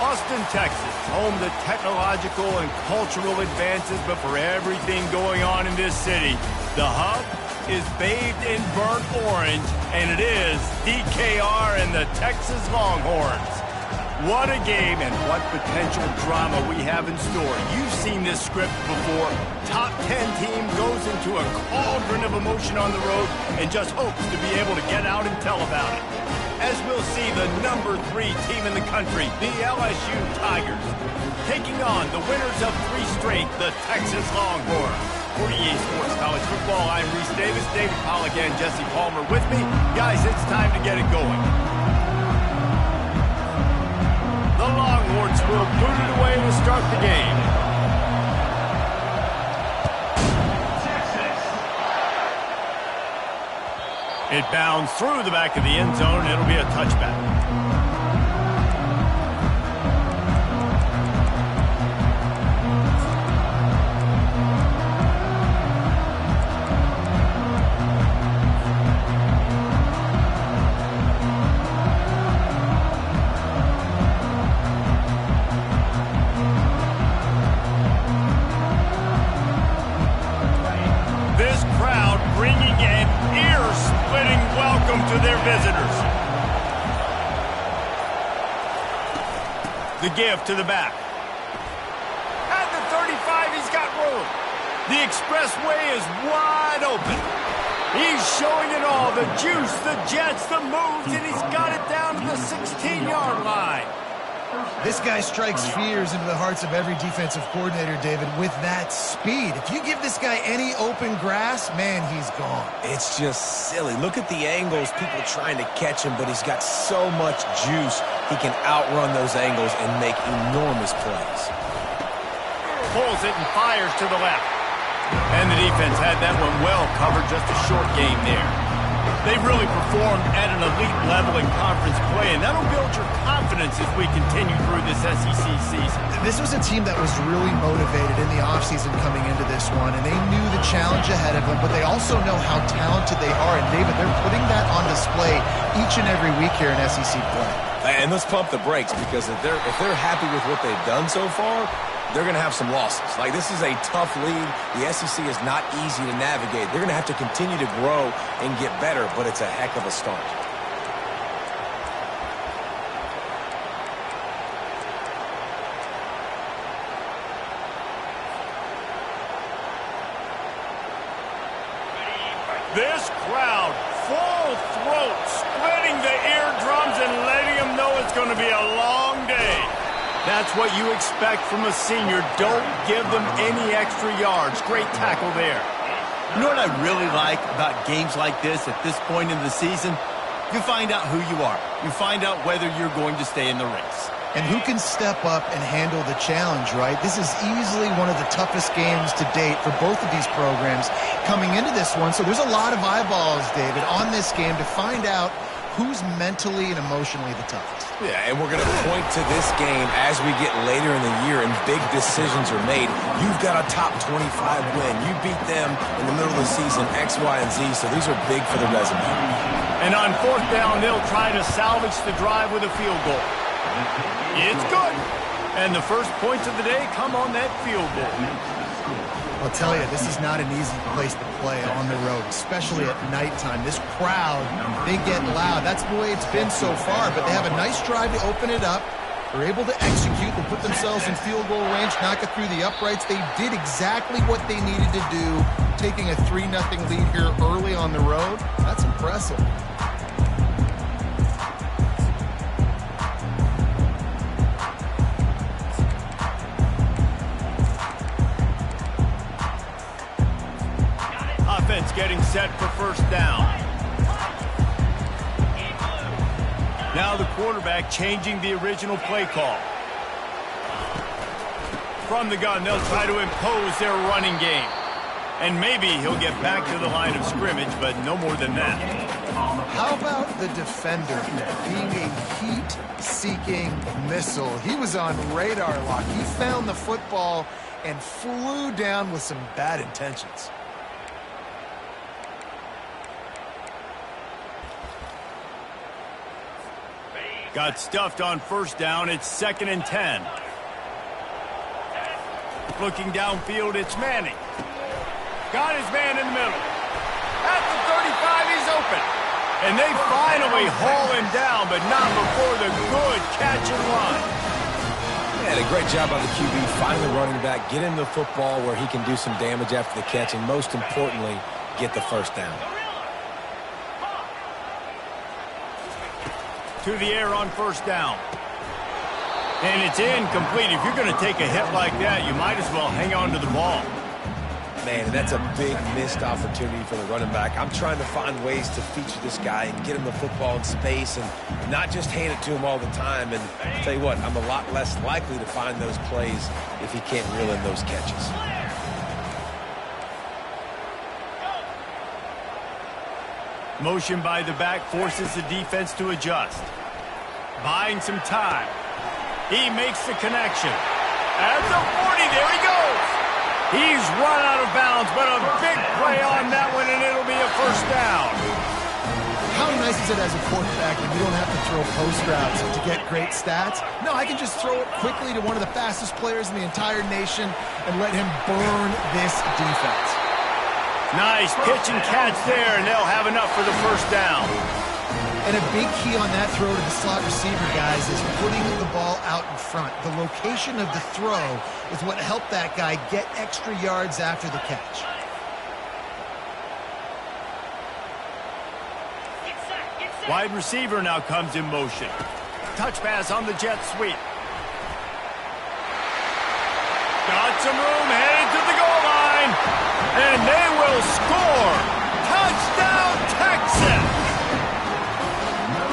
Austin, Texas, home to technological and cultural advances, but for everything going on in this city, the hub is bathed in burnt orange, and it is DKR and the Texas Longhorns. What a game and what potential drama we have in store. You've seen this script before. Top 10 team goes into a cauldron of emotion on the road and just hopes to be able to get out and tell about it. As we'll see the number 3 team in the country, the LSU Tigers, taking on the winners of 3 straight, the Texas Longhorns. For EA Sports College Football, I'm Reese Davis, David Pollack, and Jesse Palmer with me. Guys, it's time to get it going. The Longhorns will boot it away to start the game. It bounds through the back of the end zone. It'll be a touchback. This crowd bringing an ear-splitting welcome to their visitors. The give to the back. At the 35, he's got room. The expressway is wide open. He's showing it all. The juice, the jets, the moves, and he's got it down to the 16-yard line. This guy strikes fears into the hearts of every defensive coordinator, David, with that speed. If you give this guy any open grass, man, he's gone. It's just silly. Look at the angles, people trying to catch him, but he's got so much juice. He can outrun those angles and make enormous plays. Pulls it and fires to the left. And the defense had that one well covered, just a short game there. They've really performed at an elite level in conference play, and that'll build your confidence as we continue through this SEC season. This was a team that was really motivated in the offseason coming into this one, and they knew the challenge ahead of them, but they also know how talented they are. And, David, they're putting that on display each and every week here in SEC play. And let's pump the brakes, because if they're happy with what they've done so far, they're going to have some losses. Like, this is a tough league. The SEC is not easy to navigate. They're going to have to continue to grow and get better, but it's a heck of a start. This crowd, full throat, splitting the eardrums and letting them know it's going to be a long day. That's what you expect from a senior. Don't give them any extra yards. Great tackle there. You know what I really like about games like this at this point in the season? You find out who you are. You find out whether you're going to stay in the race. And who can step up and handle the challenge, right? This is easily one of the toughest games to date for both of these programs coming into this one. So there's a lot of eyeballs, David, on this game to find out who's mentally and emotionally the toughest. Yeah, and we're going to point to this game as we get later in the year and big decisions are made. You've got a top 25 win. You beat them in the middle of the season, X, Y, and Z, so these are big for the resume. And on 4th down, they'll try to salvage the drive with a field goal. It's good. And the first points of the day come on that field goal. I'll tell you, this is not an easy place to play on the road, especially at nighttime. This crowd, they get loud. That's the way it's been so far, but they have a nice drive to open it up. They're able to execute. They put themselves in field goal range, knock it through the uprights. They did exactly what they needed to do, taking a 3-0 lead here early on the road. That's impressive. getting set for first down. Now the quarterback changing the original play call. From the gun, they'll try to impose their running game. And maybe he'll get back to the line of scrimmage, but no more than that. How about the defender being a heat-seeking missile? He was on radar lock. He found the football and flew down with some bad intentions. Got stuffed on first down. It's 2nd and 10. Looking downfield, it's Manning. Got his man in the middle. At the 35, he's open. And they finally haul him down, but not before the good catch and run. Yeah, a great job by the QB, finding the running back, get him the football where he can do some damage after the catch, and most importantly, get the first down. To the air on first down. And it's incomplete. If you're going to take a hit like that, you might as well hang on to the ball. Man, that's a big missed opportunity for the running back. I'm trying to find ways to feature this guy and get him the football in space and not just hand it to him all the time. And I'll tell you what, I'm a lot less likely to find those plays if he can't reel in those catches. Motion by the back forces the defense to adjust. Buying some time. He makes the connection. At the 40, there he goes. He's run out of bounds, but a big play on that one, and it'll be a first down. How nice is it as a quarterback when you don't have to throw post routes to get great stats? No, I can just throw it quickly to one of the fastest players in the entire nation and let him burn this defense. Nice pitch and catch there, and they'll have enough for the first down. And a big key on that throw to the slot receiver, guys, is putting the ball out in front. The location of the throw is what helped that guy get extra yards after the catch. Wide receiver now comes in motion. Touch pass on the jet sweep. Got some room, headed to the goal line. And they will score. Touchdown, Texans!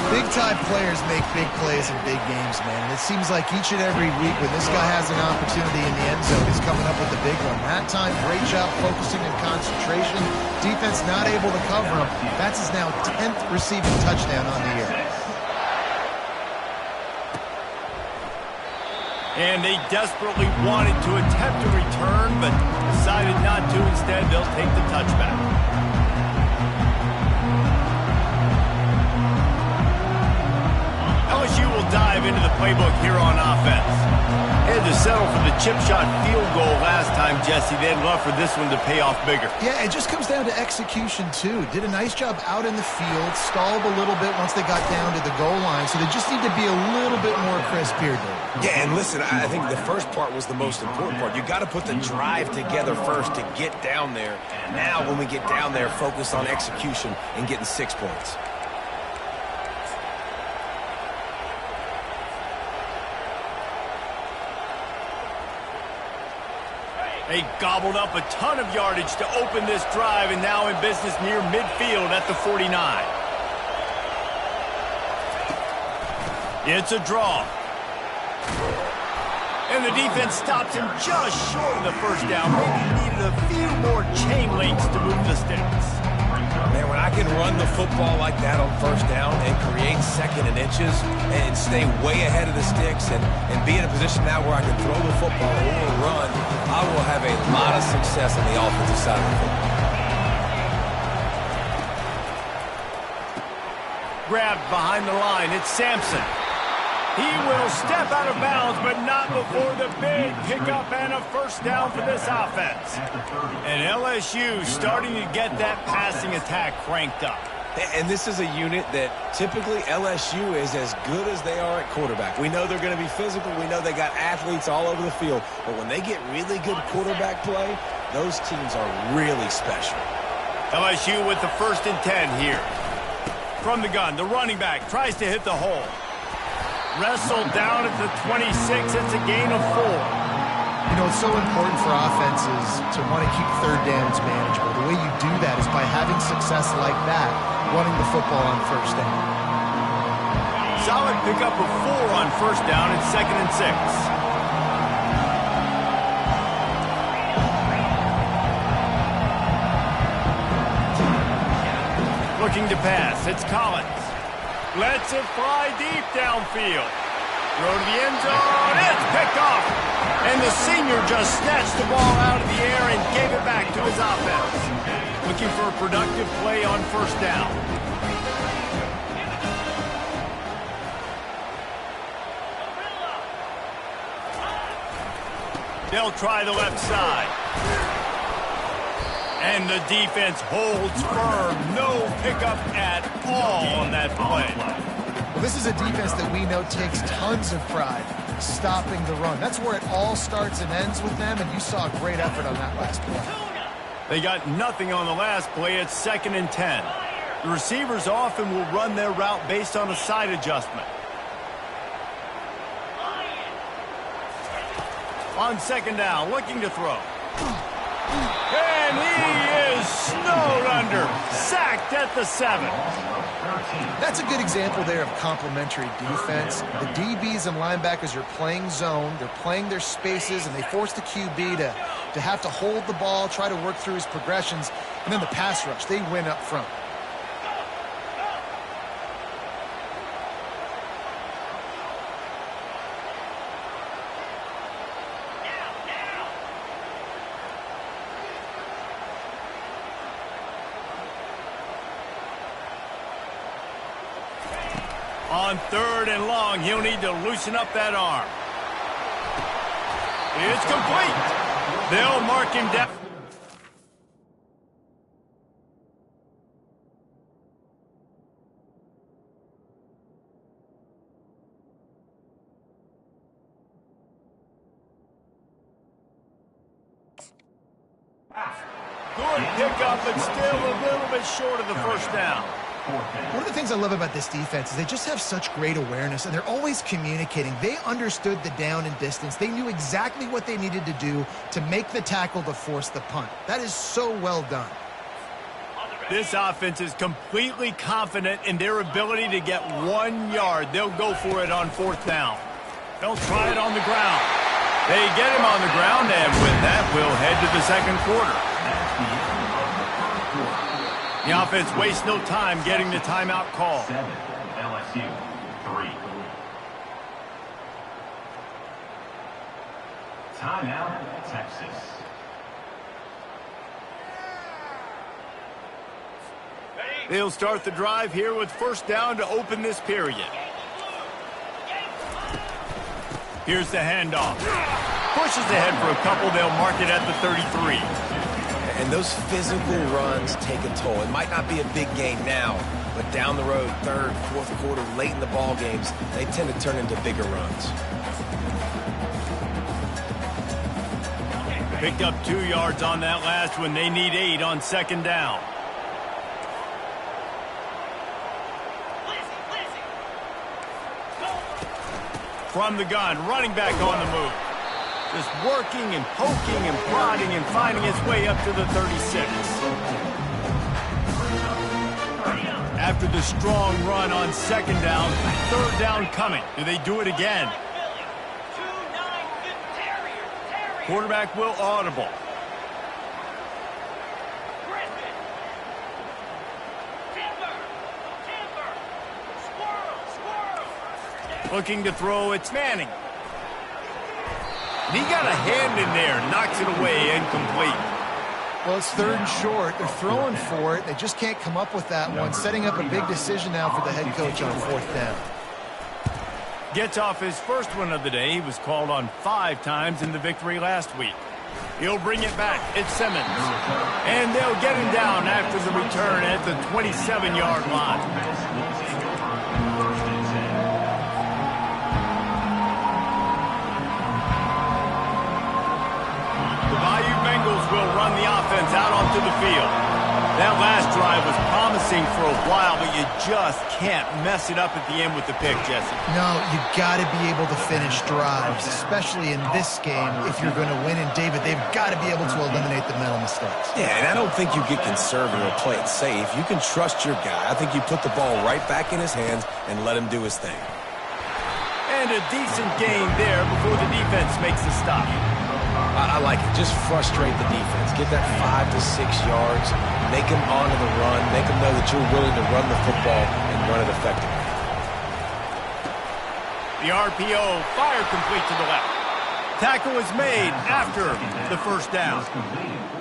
Big-time players make big plays in big games, man. And it seems like each and every week when this guy has an opportunity in the end zone, he's coming up with a big one. That time, great job focusing and concentration. Defense not able to cover him. That's his now 10th receiving touchdown on the year. And they desperately wanted to attempt a return, but decided not to. Instead, they'll take the touchback. LSU will dive into the playbook here on offense. Had to settle for the chip shot field goal last time, Jesse. They'd love for this one to pay off bigger. Yeah, it just comes down to execution, too. Did a nice job out in the field, stalled a little bit once they got down to the goal line, so they just need to be a little bit more crisp here, Dave. Yeah, and listen, I think the first part was the most important part. You got to put the drive together first to get down there. Now, when we get down there, focus on execution and getting 6 points. They gobbled up a ton of yardage to open this drive, and now in business near midfield at the 49. It's a draw. And the defense stops him just short of the first down. Maybe he needed a few more chain links to move the sticks. Man, when I can run the football like that on first down and create 2nd and inches and stay way ahead of the sticks and be in a position now where I can throw the football or run, I will have a lot of success on the offensive side of the football. Grabbed behind the line, it's Sampson. He will step out of bounds, but not before the big pickup and a first down for this offense. And LSU starting to get that passing attack cranked up. And this is a unit that typically LSU is as good as they are at quarterback. We know they're going to be physical. We know they got athletes all over the field. But when they get really good quarterback play, those teams are really special. LSU with the 1st and 10 here. From the gun, the running back tries to hit the hole. Wrestled down at the 26. It's a gain of 4. You know, it's so important for offenses to want to keep third downs manageable. The way you do that is by having success like that, running the football on first down. Solid pickup of 4 on first down at 2nd and 6. Looking to pass, it's Collins. Lets it fly deep downfield. Throw to the end zone, it's picked off. And the senior just snatched the ball out of the air and gave it back to his offense. Looking for a productive play on first down. They'll try the left side. And the defense holds firm. No pickup at all on that play. Well, this is a defense that we know takes tons of pride stopping the run. That's where it all starts and ends with them, and you saw a great effort on that last play. They got nothing on the last play at 2nd and 10. The receivers often will run their route based on a side adjustment. On 2nd down, looking to throw. And he is snowed under. Sacked at the 7. That's a good example there of complementary defense. The DBs and linebackers are playing zone. They're playing their spaces, and they force the QB to have to hold the ball, try to work through his progressions, and then the pass rush. They win up front. On 3rd and long, he'll need to loosen up that arm. It's complete. They'll mark him down. Good pickup, but still a little bit short of the first down. One of the things I love about this defense is they just have such great awareness, and they're always communicating. They understood the down and distance. They knew exactly what they needed to do to make the tackle to force the punt. That is so well done. This offense is completely confident in their ability to get 1 yard. They'll go for it on 4th down. They'll try it on the ground. They get him on the ground, and with that, we'll head to the 2nd quarter. The offense wastes no time getting the timeout call. 7, LSU, 3. Timeout, Texas. They'll start the drive here with first down to open this period. Here's the handoff. Pushes ahead for a couple. They'll mark it at the 33. And those physical runs take a toll. It might not be a big gain now, but down the road, 3rd, 4th quarter, late in the ball games, they tend to turn into bigger runs. Picked up 2 yards on that last one. They need 8 on 2nd down. From the gun, running back on the move. Just working and poking and prodding and finding his way up to the 36. After the strong run on 2nd down, 3rd down coming. Do they do it again? Quarterback will audible. Looking to throw, it's Manning. He got a hand in there, knocks it away, incomplete. Well, it's 3rd and short. They're throwing for it. They just can't come up with that one. Setting up a big decision now for the head coach on 4th down. Gets off his first one of the day. He was called on 5 times in the victory last week. He'll bring it back. It's Simmons. And they'll get him down after the return at the 27-yard line. Bengals will run the offense out onto the field. That last drive was promising for a while, but you just can't mess it up at the end with the pick, Jesse. No, you got to be able to finish drives, especially in this game if you're going to win. And, David, they've got to be able to eliminate the mental mistakes. Yeah, and I don't think you get conservative or play it safe. You can trust your guy. I think you put the ball right back in his hands and let him do his thing. And a decent gain there before the defense makes the stop. I like it. Just frustrate the defense. Get that 5 to 6 yards. Make them onto the run. Make them know that you're willing to run the football and run it effectively. The RPO fired complete to the left. Tackle is made after the first down.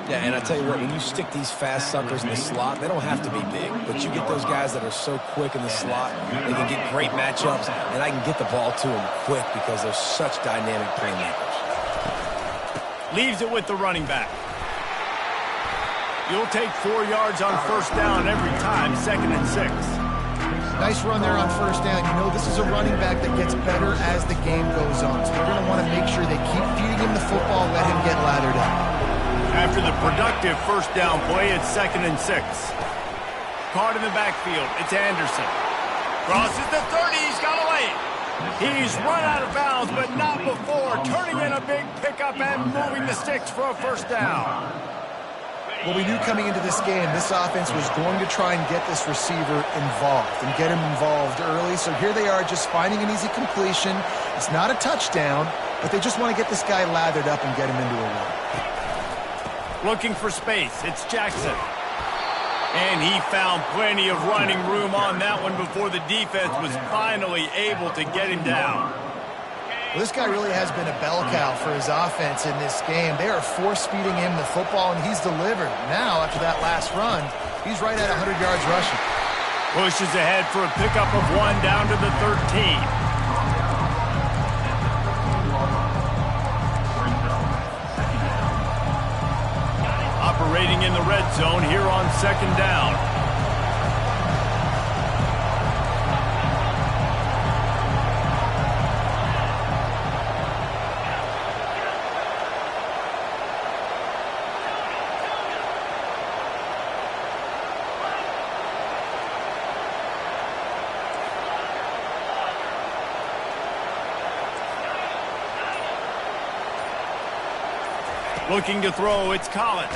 Yeah, and I tell you what, when you stick these fast suckers in the slot, they don't have to be big. But you get those guys that are so quick in the slot, they can get great matchups, and I can get the ball to them quick because they're such dynamic playmakers. Leaves it with the running back. You'll take 4 yards on first down every time, 2nd and 6. Nice run there on first down. You know, this is a running back that gets better as the game goes on. So they're going to want to make sure they keep feeding him the football, let him get lathered up. After the productive first down play, it's 2nd and 6. Caught in the backfield, it's Anderson. Crosses the 30, he's got away. He's run out of bounds, but not before turning in a big pickup and moving the sticks for a first down. Well, we knew coming into this game, this offense was going to try and get this receiver involved and get him involved early. So here they are just finding an easy completion. It's not a touchdown, but they just want to get this guy lathered up and get him into a run. Looking for space, it's Jackson. And he found plenty of running room on that one before the defense was finally able to get him down. Well, this guy really has been a bell cow for his offense in this game. They are force-feeding him the football, and he's delivered. Now, after that last run, he's right at 100 yards rushing. Pushes ahead for a pickup of 1 down to the 13. Operating in the red zone here on 2nd down. Looking to throw, it's Collins.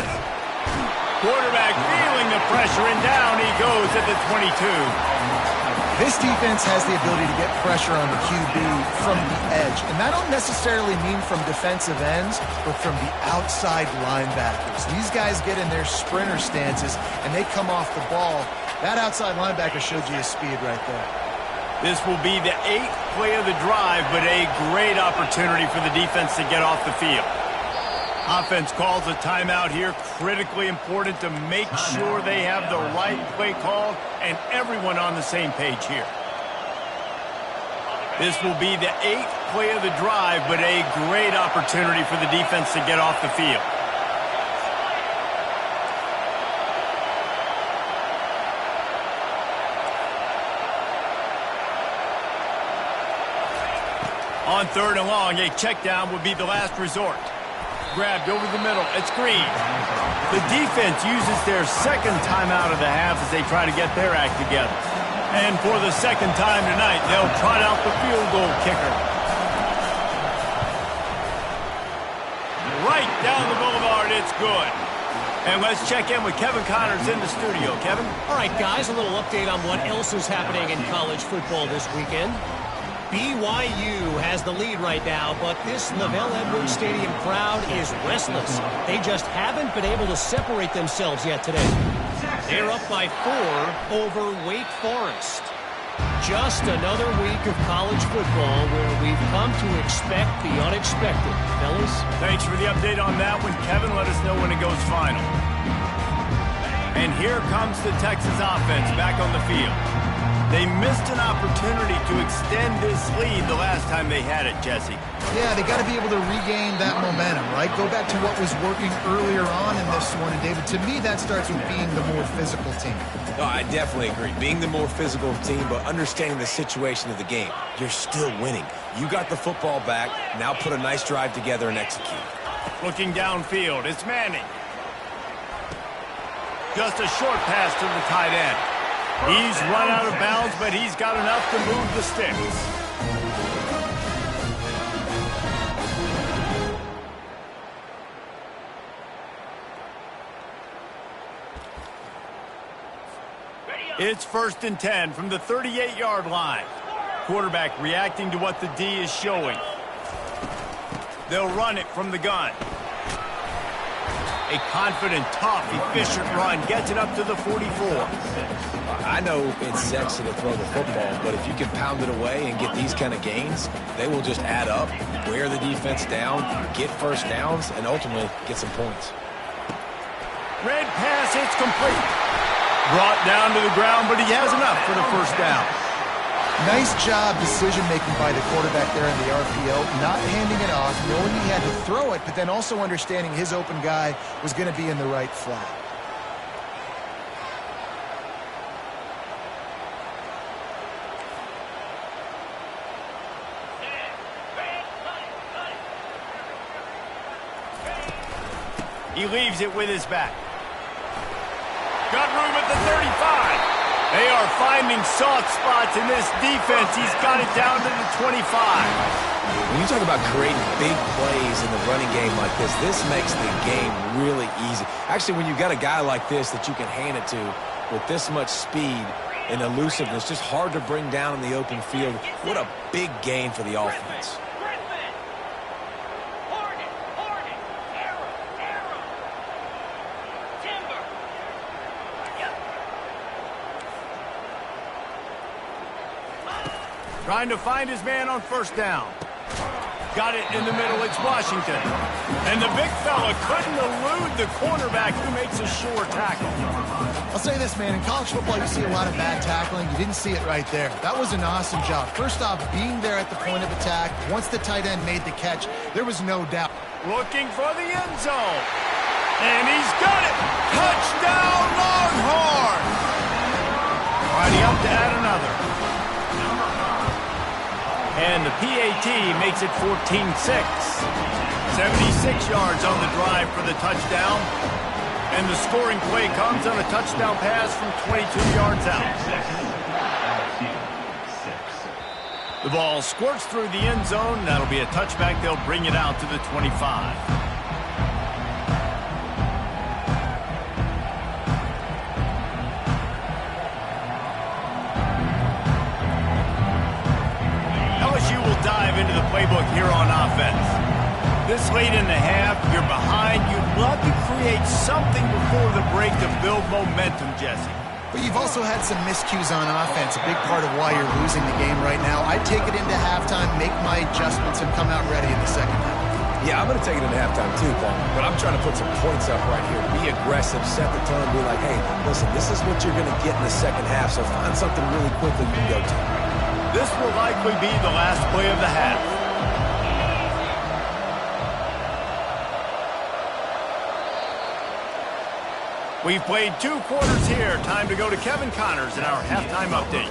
Quarterback feeling the pressure, and down he goes at the 22. This defense has the ability to get pressure on the QB from the edge. And that don't necessarily mean from defensive ends, but from the outside linebackers. These guys get in their sprinter stances, and they come off the ball. That outside linebacker showed you his speed right there. This will be the 8th play of the drive, but a great opportunity for the defense to get off the field. Offense calls a timeout here, critically important to make sure they have the right play called and everyone on the same page here. This will be the 8th play of the drive, but a great opportunity for the defense to get off the field. On 3rd and long, a check down would be the last resort. Grabbed over the middle. It's Green. The defense uses their 2nd timeout of the half as they try to get their act together. And for the 2nd time tonight, they'll trot out the field goal kicker. Right down the boulevard, it's good. And let's check in with Kevin Connors in the studio. Kevin? All right, guys, a little update on what else is happening in college football this weekend. BYU has the lead right now, but this LaVell Edwards Stadium crowd is restless. They just haven't been able to separate themselves yet today. They're up by 4 over Wake Forest. Just another week of college football where we've come to expect the unexpected. Fellas? Thanks for the update on that one, Kevin. Let us know when it goes final. And here comes the Texas offense back on the field. They missed an opportunity to extend this lead the last time they had it, Jesse. Yeah, they got to be able to regain that momentum, right? Go back to what was working earlier on in this one. And, David, to me, that starts with being the more physical team. No, I definitely agree. Being the more physical team, but understanding the situation of the game. You're still winning. You got the football back. Now put a nice drive together and execute. Looking downfield, it's Manning. Just a short pass to the tight end. He's run out of bounds, but he's got enough to move the sticks. It's 1st and 10 from the 38-yard line. Quarterback reacting to what the D is showing. They'll run it from the gun. A confident, tough, efficient run gets it up to the 44. I know it's sexy to throw the football, but if you can pound it away and get these kind of gains, they will just add up, wear the defense down, get first downs, and ultimately get some points. Red pass, it's complete. Brought down to the ground, but he has enough for the first down. Nice job decision-making by the quarterback there in the RPO, not handing it off, knowing he had to throw it, but then also understanding his open guy was going to be in the right flat. He leaves it with his back. Got room at the 35. They are finding soft spots in this defense. He's got it down to the 25. When you talk about creating big plays in the running game like this makes the game really easy. Actually, when you've got a guy like this that you can hand it to with this much speed and elusiveness, just hard to bring down in the open field, what a big gain for the offense. Trying to find his man on first down. Got it in the middle. It's Washington. And the big fella couldn't elude the cornerback who makes a sure tackle. I'll say this, man. In college football, you see a lot of bad tackling. You didn't see it right there. That was an awesome job. First off, being there at the point of attack. Once the tight end made the catch, there was no doubt. Looking for the end zone. And he's got it. Touchdown, Longhorn. Riding up to add another. And the PAT makes it 14-6. 76 yards on the drive for the touchdown. And the scoring play comes on a touchdown pass from 22 yards out. The ball squirts through the end zone. That'll be a touchback. They'll bring it out to the 25. Dive into the playbook here on offense. This late in the half, you're behind. You'd love to create something before the break to build momentum, Jesse. But you've also had some miscues on offense, a big part of why you're losing the game right now. I'd take it into halftime, make my adjustments, and come out ready in the second half. Yeah, I'm going to take it into halftime too, Paul. But I'm trying to put some points up right here. Be aggressive, set the tone, be like, hey, listen, this is what you're going to get in the second half, so find something really quickly you can go to. This will likely be the last play of the half. We've played 2 quarters here. Time to go to Kevin Connors in our halftime update.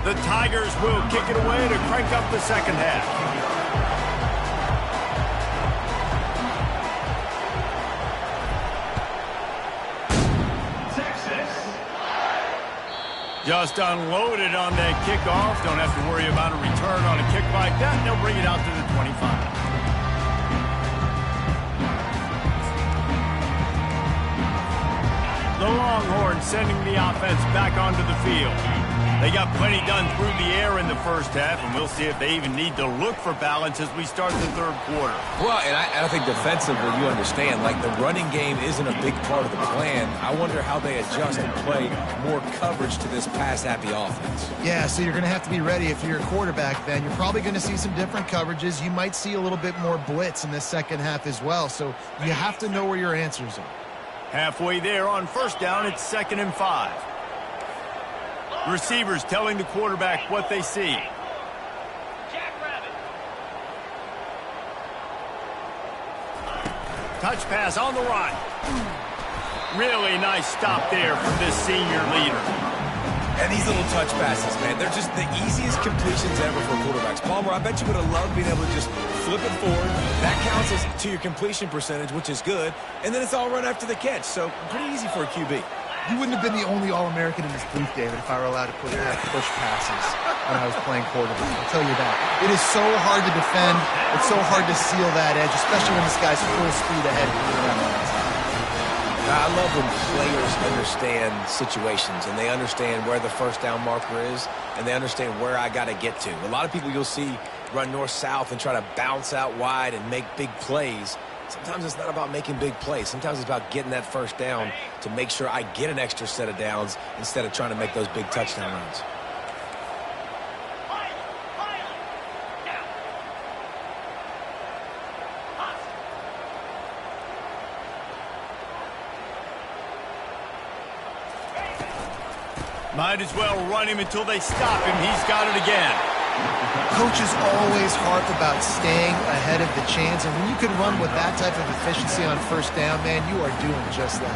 The Tigers will kick it away to crank up the second half. Just unloaded on that kickoff. Don't have to worry about a return on a kick like that. They'll bring it out to the 25. The Longhorns sending the offense back onto the field. They got plenty done through the air in the first half, and we'll see if they even need to look for balance as we start the third quarter. Well, and I think defensively, you understand, like the running game isn't a big part of the plan. I wonder how they adjust and play more coverage to this pass-happy offense. Yeah, so you're going to have to be ready if you're a quarterback then. You're probably going to see some different coverages. You might see a little bit more blitz in the second half as well, so you have to know where your answers are. Halfway there on first down, it's 2nd and 5. Receivers telling the quarterback what they see. Touch pass on the run. Really nice stop there from this senior leader. And these little touch passes, man, they're just the easiest completions ever for quarterbacks. Palmer, I bet you would have loved being able to just flip it forward. That counts as to your completion percentage, which is good. And then it's all run after the catch. So pretty easy for a QB. You wouldn't have been the only All-American in this booth, David, if I were allowed to have push passes when I was playing quarterback. I'll tell you that. It is so hard to defend. It's so hard to seal that edge, especially when this guy's full speed ahead. I love when players understand situations and they understand where the first down marker is and they understand where I got to get to. A lot of people you'll see run north-south and try to bounce out wide and make big plays. Sometimes it's not about making big plays. Sometimes it's about getting that first down to make sure I get an extra set of downs instead of trying to make those big touchdown runs. Might as well run him until they stop him. He's got it again. Coaches always harp about staying ahead of the chains, and when you can run with that type of efficiency on first down, man, you are doing just that.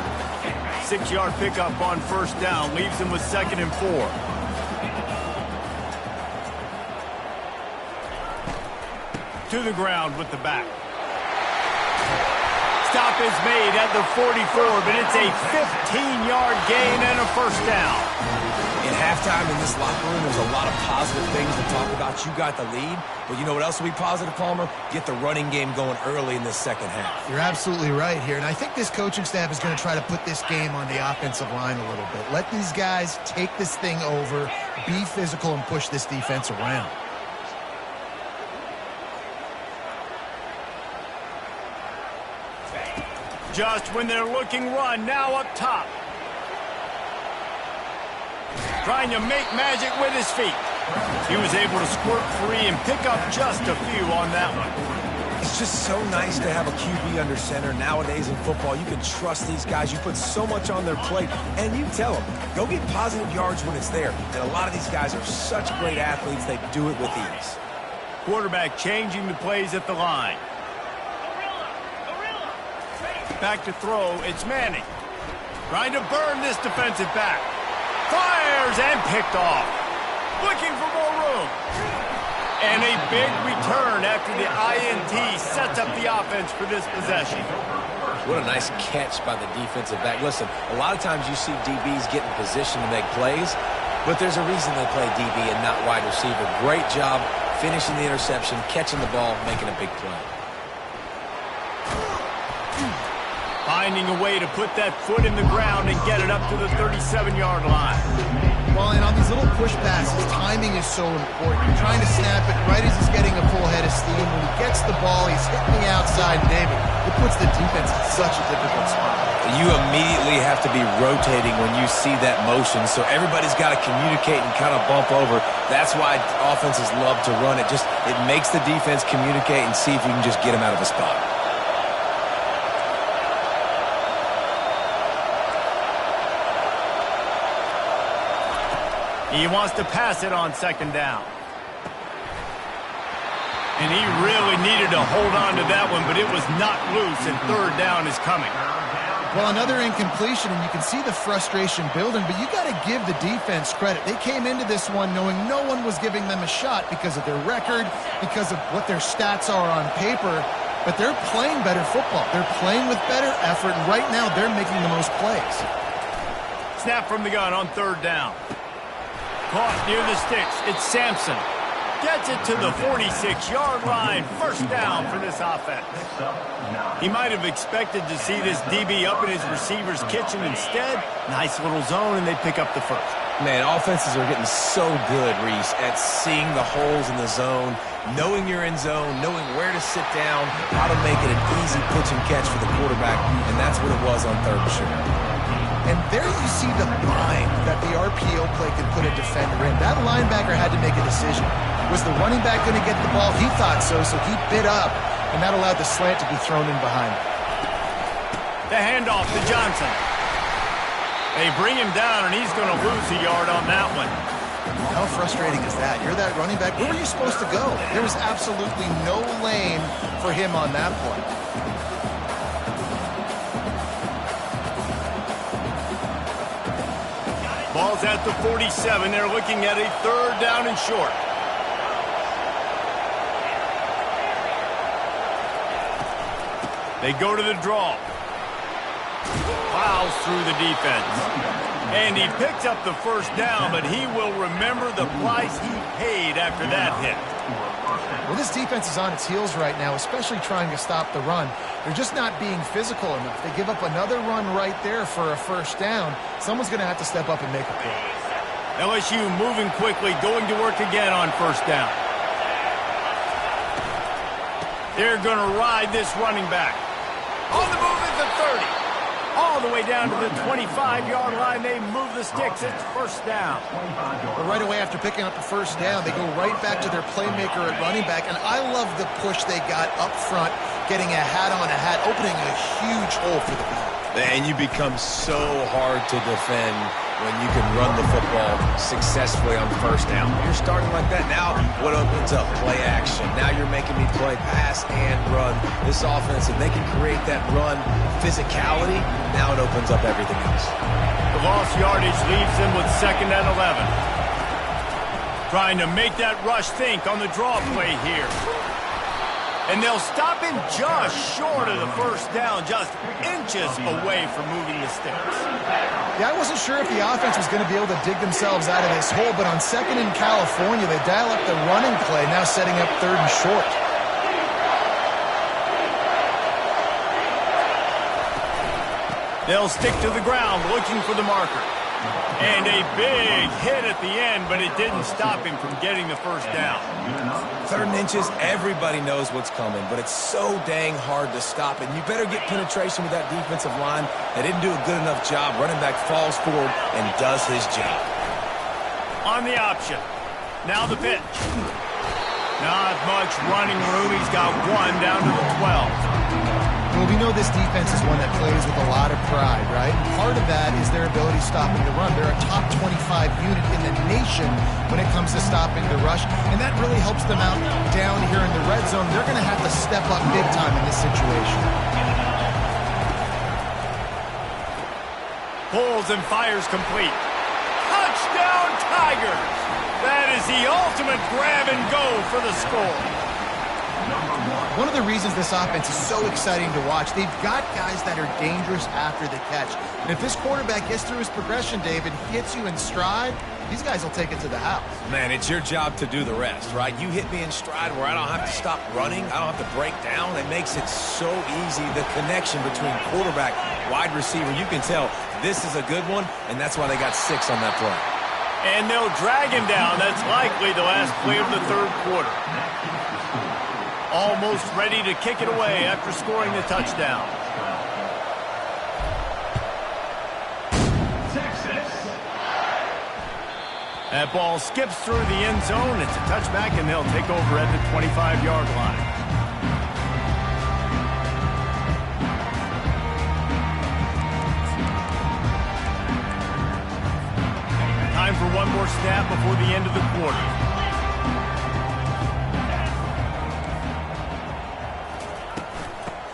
6-yard pickup on first down leaves him with 2nd and 4. To the ground with the back. Stop is made at the 44, but it's a 15-yard gain and a first down. In halftime in this locker room, there's a lot of positive things to talk about. You got the lead, but you know what else will be positive, Palmer? Get the running game going early in this second half. You're absolutely right here, and I think this coaching staff is going to try to put this game on the offensive line a little bit. Let these guys take this thing over, be physical, and push this defense around. Just when they're looking run, now up top. Trying to make magic with his feet. He was able to squirt free and pick up just a few on that one. It's just so nice to have a QB under center. Nowadays in football, you can trust these guys. You put so much on their plate, and you tell them, go get positive yards when it's there. And a lot of these guys are such great athletes, they do it with ease. Quarterback changing the plays at the line. Back to throw, it's Manning. Trying to burn this defensive back. Fires and picked off. Looking for more room. And a big return after the INT sets up the offense for this possession. What a nice catch by the defensive back. Listen, a lot of times you see DBs get in position to make plays, but there's a reason they play DB and not wide receiver. Great job finishing the interception, catching the ball, making a big play. Finding a way to put that foot in the ground and get it up to the 37-yard line. Well, and on these little push passes, timing is so important. You're trying to snap it right as he's getting a full head of steam. When he gets the ball, he's hitting the outside, David. It puts the defense in such a difficult spot. You immediately have to be rotating when you see that motion, so everybody's got to communicate and kind of bump over. That's why offenses love to run it. It makes the defense communicate and see if you can just get them out of a spot. He wants to pass it on 2nd down. And he really needed to hold on to that one, but it was not loose, and 3rd down is coming. Well, another incompletion, and you can see the frustration building, but you got to give the defense credit. They came into this one knowing no one was giving them a shot because of their record, because of what their stats are on paper, but they're playing better football. They're playing with better effort, and right now they're making the most plays. Snap from the gun on 3rd down. Caught near the sticks. It's Sampson. Gets it to the 46-yard line. First down for this offense. He might have expected to see this DB up in his receiver's kitchen instead. Nice little zone, and they pick up the first. Man, offenses are getting so good, Reese, at seeing the holes in the zone, knowing you're in zone, knowing where to sit down, how to make it an easy pitch and catch for the quarterback, and that's what it was on 3rd and short. And there you see the bind that the RPO play can put a defender in. That linebacker had to make a decision. Was the running back going to get the ball? He thought so he bit up, and that allowed the slant to be thrown in behind. The handoff to Johnson. They bring him down, and he's going to lose a yard on that one. How frustrating is that? You're that running back. Where were you supposed to go? There was absolutely no lane for him on that play. Ball's at the 47. They're looking at a 3rd down and short. They go to the draw. Plows through the defense. And he picks up the 1st down, but he will remember the price he paid after that hit. Well, this defense is on its heels right now, especially trying to stop the run. They're just not being physical enough. They give up another run right there for a 1st down. Someone's going to have to step up and make a play. LSU moving quickly, going to work again on 1st down. They're going to ride this running back. On the move at the 30. All the way down to the 25-yard line. They move the sticks. It's 1st down. But right away after picking up the 1st down, they go right back to their playmaker at running back. And I love the push they got up front, getting a hat on a hat, opening a huge hole for the ball. And you become so hard to defend when you can run the football successfully on 1st down. You're starting like that. Now what opens up? Play action. Now you're making me play pass and run. This offense, if they can create that run physicality, now it opens up everything else. The lost yardage leaves them with 2nd and 11. Trying to make that rush think on the draw play here. And they'll stop him just short of the 1st down, just inches away from moving the sticks. Yeah, I wasn't sure if the offense was going to be able to dig themselves out of this hole, but on 2nd in California, they dial up the running play, now setting up 3rd and short. They'll stick to the ground, looking for the marker. And a big hit at the end, but it didn't stop him from getting the 1st down. 3rd and inches, everybody knows what's coming, but it's so dang hard to stop it. You better get penetration with that defensive line. They didn't do a good enough job. Running back falls forward and does his job. On the option. Now the pitch. Not much running room. He's got 1 down to the 12. Well, we know this defense is one that plays with a lot of pride, right? Part of that is their ability stopping the run. They're a top 25 unit in the nation when it comes to stopping the rush, and that really helps them out down here in the red zone. They're going to have to step up big time in this situation. Pulls and fires complete. Touchdown, Tigers! That is the ultimate grab and go for the score. One of the reasons this offense is so exciting to watch, they've got guys that are dangerous after the catch. And if this quarterback gets through his progression, David, hits you in stride, these guys will take it to the house. Man, it's your job to do the rest, right? You hit me in stride where I don't have to stop running. I don't have to break down. It makes it so easy. The connection between quarterback, wide receiver, you can tell this is a good one, and that's why they got 6 on that play. And they'll drag him down. That's likely the last play of the 3rd quarter. Almost ready to kick it away after scoring the touchdown. Texas. That ball skips through the end zone. It's a touchback, and they'll take over at the 25-yard line. Time for one more snap before the end of the quarter.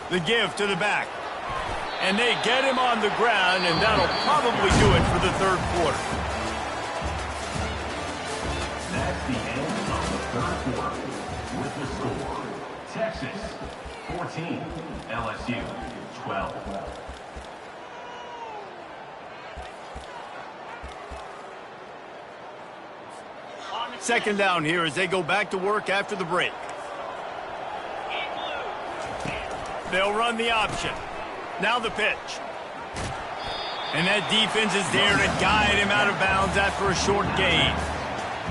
The give to the back. And they get him on the ground, and that'll probably do it for the 3rd quarter. That's the end of the 3rd quarter. With the score, Texas 14, LSU 12. Second down here as they go back to work after the break. They'll run the option. Now the pitch. And that defense is there to guide him out of bounds after a short gain.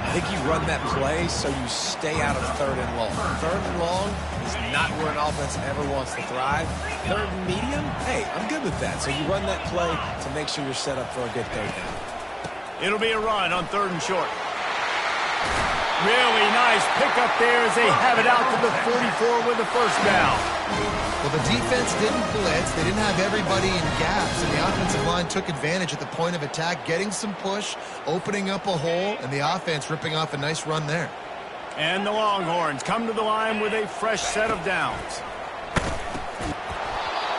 I think you run that play so you stay out of 3rd and long. 3rd and long is not where an offense ever wants to thrive. 3rd and medium, hey, I'm good with that. So you run that play to make sure you're set up for a good 3rd down. It'll be a run on 3rd and short. Really nice pickup there as they have it out to the 44 with the 1st down. Well, the defense didn't blitz. They didn't have everybody in gaps, and the offensive line took advantage at the point of attack, getting some push, opening up a hole, and the offense ripping off a nice run there. And the Longhorns come to the line with a fresh set of downs.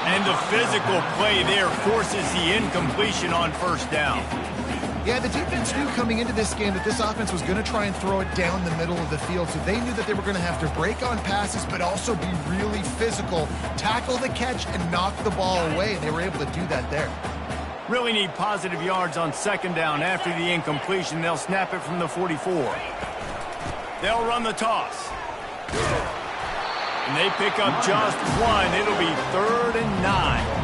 And the physical play there forces the incompletion on 1st down. Yeah, the defense knew coming into this game that this offense was going to try and throw it down the middle of the field, so they knew that they were going to have to break on passes but also be really physical, tackle the catch, and knock the ball away, and they were able to do that there. Really need positive yards on second down after the incompletion. They'll snap it from the 44. They'll run the toss. And they pick up just one. It'll be 3rd and 9.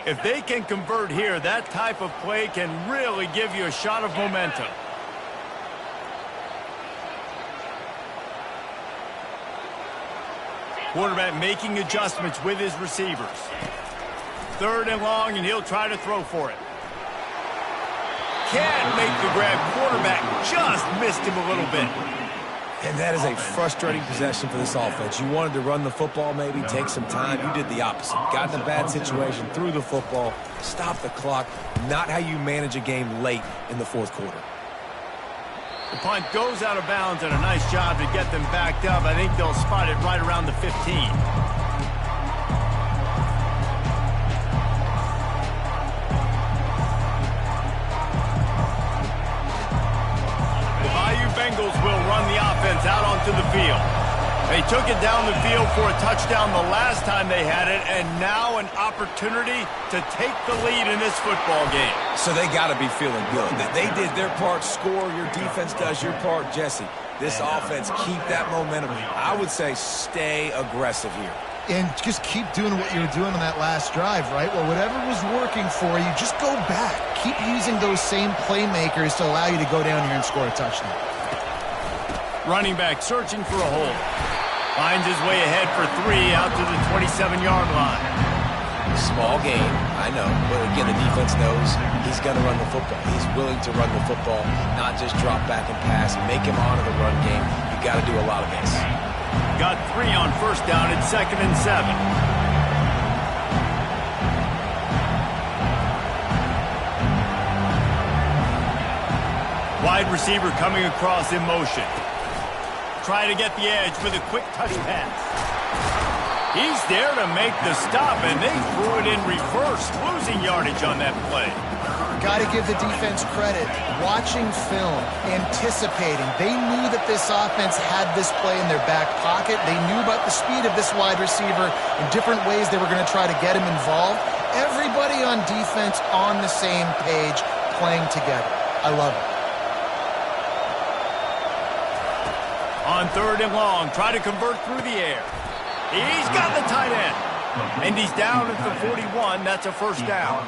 If they can convert here, that type of play can really give you a shot of momentum. Quarterback making adjustments with his receivers. 3rd and long, and he'll try to throw for it. Can't make the grab. Quarterback just missed him a little bit. And that is a frustrating possession for this offense. You wanted to run the football, maybe take some time. You did the opposite. Got in a bad situation, threw the football, stopped the clock. Not how you manage a game late in the 4th quarter. The punt goes out of bounds, and a nice job to get them backed up. I think they'll spot it right around the 15. Bengals will run the offense out onto the field. They took it down the field for a touchdown the last time they had it, and now an opportunity to take the lead in this football game. So they got to be feeling good. They did their part, score, your defense does your part. Jesse, this offense, keep that momentum. I would say stay aggressive here. And just keep doing what you were doing on that last drive, right? Well, whatever was working for you, just go back. Keep using those same playmakers to allow you to go down here and score a touchdown. Running back searching for a hole. Finds his way ahead for 3 out to the 27-yard line. Small game, I know. But again, the defense knows he's going to run the football. He's willing to run the football, not just drop back and pass. Make him honor the run game. You got to do a lot of this. Got 3 on first down at 2nd and 7. Wide receiver coming across in motion. Try to get the edge with a quick touch pass. He's there to make the stop, and they threw it in reverse, losing yardage on that play. Got to give the defense credit. Watching film, anticipating. They knew that this offense had this play in their back pocket. They knew about the speed of this wide receiver and different ways they were going to try to get him involved. Everybody on defense on the same page, playing together. I love it. On 3rd and long, try to convert through the air. He's got the tight end. And he's down at the 41. That's a first down.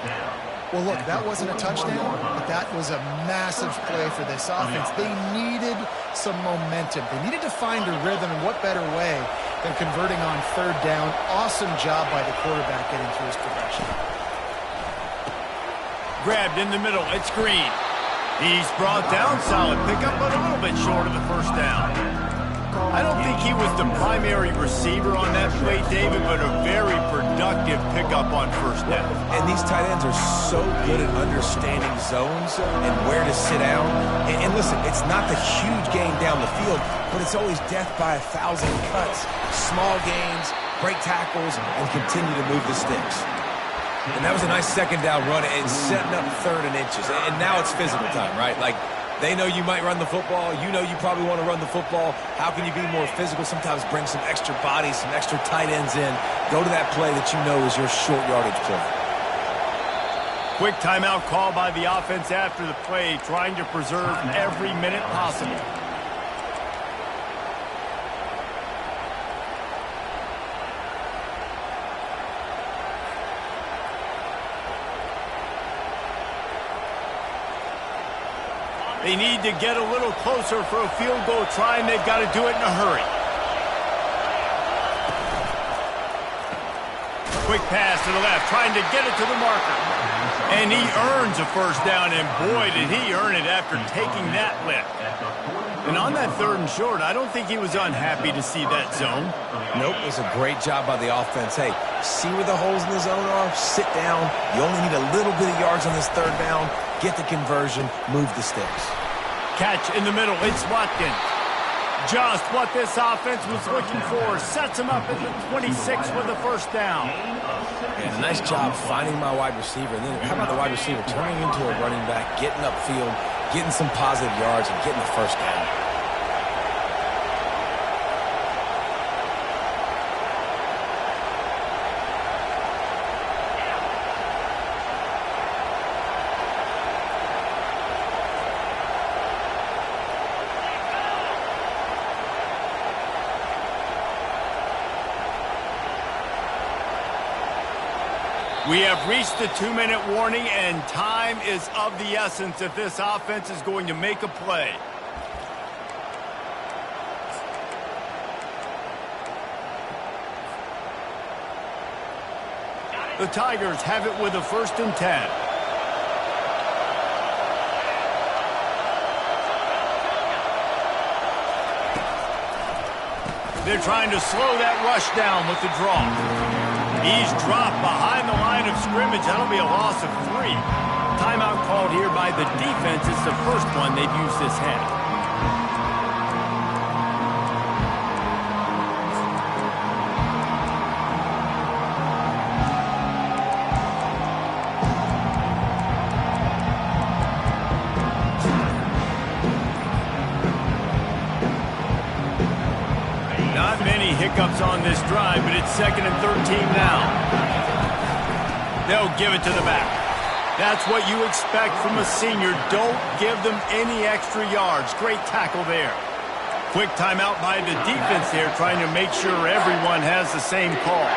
Well, look, that wasn't a touchdown, but that was a massive play for this offense. They needed some momentum. They needed to find a rhythm, and what better way than converting on 3rd down. Awesome job by the quarterback getting through his progression. Grabbed in the middle. It's Green. He's brought down. Solid pickup, but a little bit short of the first down. I don't think he was the primary receiver on that play, David, but a very productive pickup on first down. And these tight ends are so good at understanding zones and where to sit down. And listen, it's not the huge gain down the field, but it's always death by 1,000 cuts. Small gains, break tackles, and continue to move the sticks. And that was a nice second down run and setting up 3rd and inches. And now it's physical time, right? Like, they know you might run the football. You know you probably want to run the football. How can you be more physical? Sometimes bring some extra bodies, some extra tight ends in. Go to that play that you know is your short yardage play. Quick timeout call by the offense after the play, trying to preserve every minute possible. They need to get a little closer for a field goal try, and they've got to do it in a hurry. Quick pass to the left, trying to get it to the marker. And he earns a first down, and boy, did he earn it after taking that lift. And on that 3rd and short, I don't think he was unhappy to see that zone. Nope, it was a great job by the offense. Hey, see where the holes in the zone are? Sit down. You only need a little bit of yards on this 3rd down. Get the conversion. Move the sticks. Catch in the middle. It's Watkins. Just what this offense was looking for. Sets him up at the 26 for the first down. And a nice job finding my wide receiver. And then how about the wide receiver turning into a running back, getting upfield, getting some positive yards, and getting the first down. We have reached the 2-minute warning, and time is of the essence if this offense is going to make a play. The Tigers have it with a 1st and 10. They're trying to slow that rush down with the draw. He's dropped behind the line of scrimmage. That'll be a loss of 3. Timeout called here by the defense. It's the first one they've used this half. Not many hiccups on this drive, but it's 2nd and 13 now. They'll give it to the back. That's what you expect from a senior. Don't give them any extra yards. Great tackle there. Quick timeout by the defense there, trying to make sure everyone has the same call.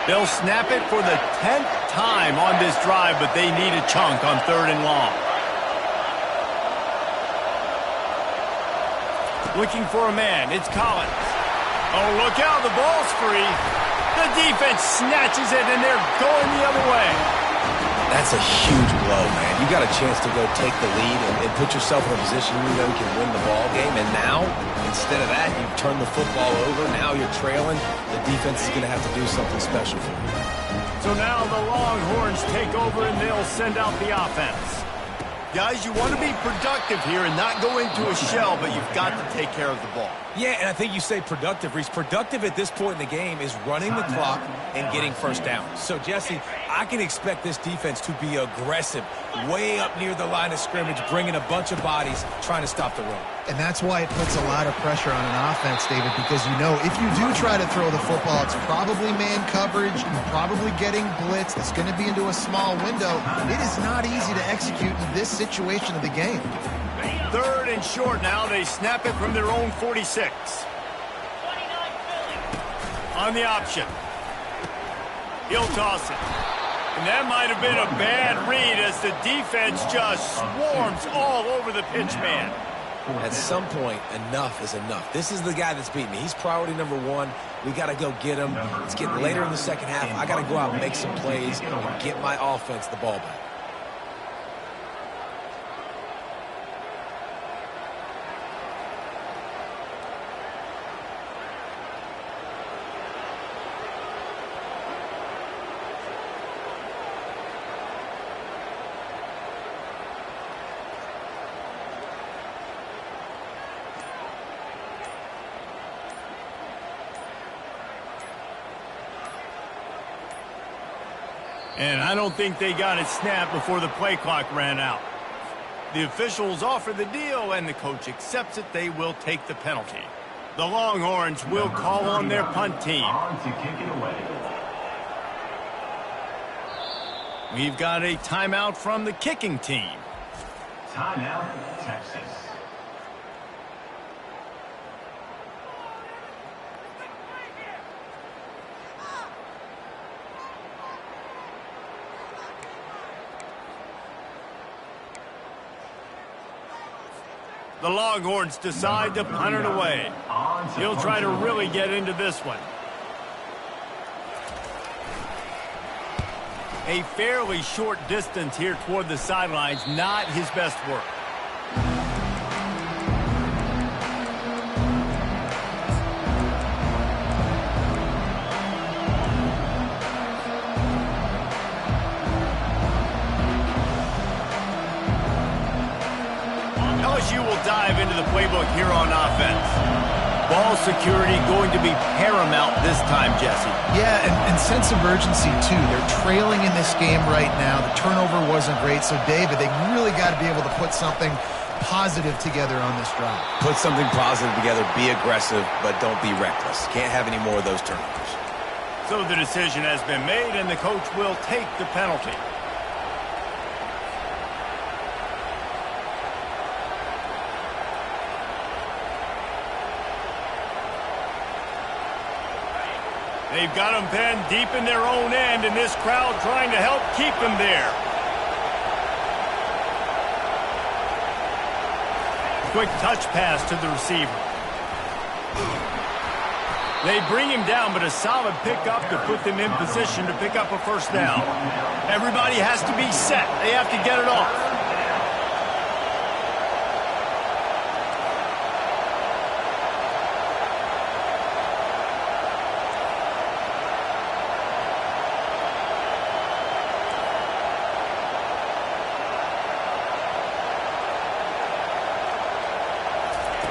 They'll snap it for the 10th time on this drive, but they need a chunk on 3rd and long. Looking for a man. It's Collins. Oh, look out. The ball's free. The defense snatches it, and they're going the other way. That's a huge blow, man. You got a chance to go take the lead and put yourself in a position you know you can win the ball game. And now, instead of that, you turn the football over. Now you're trailing. The defense is going to have to do something special for you. So now the Longhorns take over, and they'll send out the offense. Guys, you want to be productive here and not go into a shell, but you've got to take care of the ball. Yeah, and I think you say productive, Reese. Productive at this point in the game is running the clock and getting first down. So, Jesse, I can expect this defense to be aggressive, way up near the line of scrimmage, bringing a bunch of bodies, trying to stop the run. And that's why it puts a lot of pressure on an offense, David, because you know if you do try to throw the football, it's probably man coverage, you're probably getting blitzed, it's going to be into a small window. It is not easy to execute in this situation of the game. 3rd and short now. They snap it from their own 46. On the option. He'll toss it. And that might have been a bad read as the defense just swarms all over the pitch man. At some point, enough is enough. This is the guy that's beating me. He's priority number 1. We got to go get him. It's getting later in the second half. I got to go out and make some plays and get my offense the ball back. And I don't think they got it snapped before the play clock ran out. The officials offer the deal, and the coach accepts it. They will take the penalty. The Longhorns will call on their punt team. We've got a timeout from the kicking team. Timeout, Texas. The Longhorns decide to punt it away. He'll try to really get into this one. A fairly short distance here toward the sidelines, not his best work. We'll dive into the playbook here on offense. Ball security going to be paramount this time, Jesse. Yeah, and sense of urgency, too. They're trailing in this game right now. The turnover wasn't great. So, David, they really got to be able to put something positive together on this drive. Put something positive together, be aggressive, but don't be reckless. Can't have any more of those turnovers. So the decision has been made, and the coach will take the penalty. They've got them pinned deep in their own end, and this crowd trying to help keep them there. Quick touch pass to the receiver. They bring him down, but a solid pickup to put them in position to pick up a first down. Everybody has to be set. They have to get it off.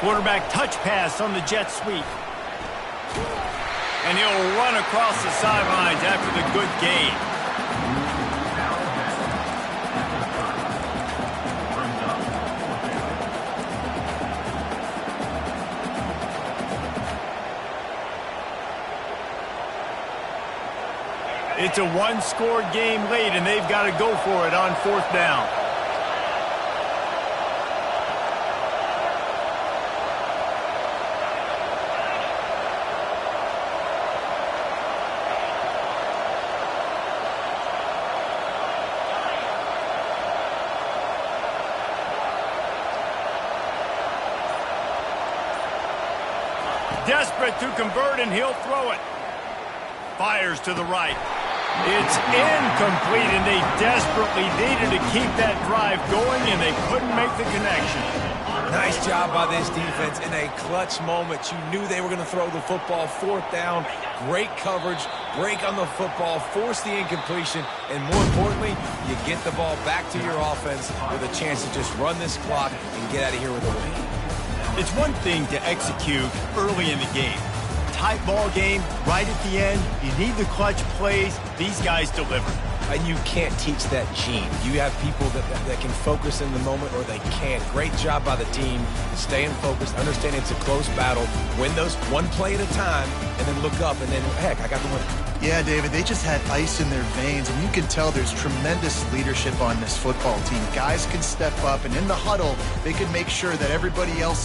Quarterback touch pass on the jet sweep. And he'll run across the sidelines after the good gain. It's a one-score game late, and they've got to go for it on fourth down. Desperate to convert, and he'll throw it. Fires to the right. It's incomplete, and they desperately needed to keep that drive going, and they couldn't make the connection. Nice job by this defense in a clutch moment. You knew they were going to throw the football. Fourth down, great coverage, break on the football, force the incompletion, and more importantly, you get the ball back to your offense with a chance to just run this clock and get out of here with a win. It's one thing to execute early in the game. Tight ball game, right at the end, you need the clutch plays. These guys deliver. And you can't teach that gene. You have people that can focus in the moment or they can't. Great job by the team, staying focused, understanding it's a close battle, win those one play at a time, and then look up and then, heck, I got the win. Yeah, David, they just had ice in their veins, and you can tell there's tremendous leadership on this football team. Guys can step up, and in the huddle, they can make sure that everybody else is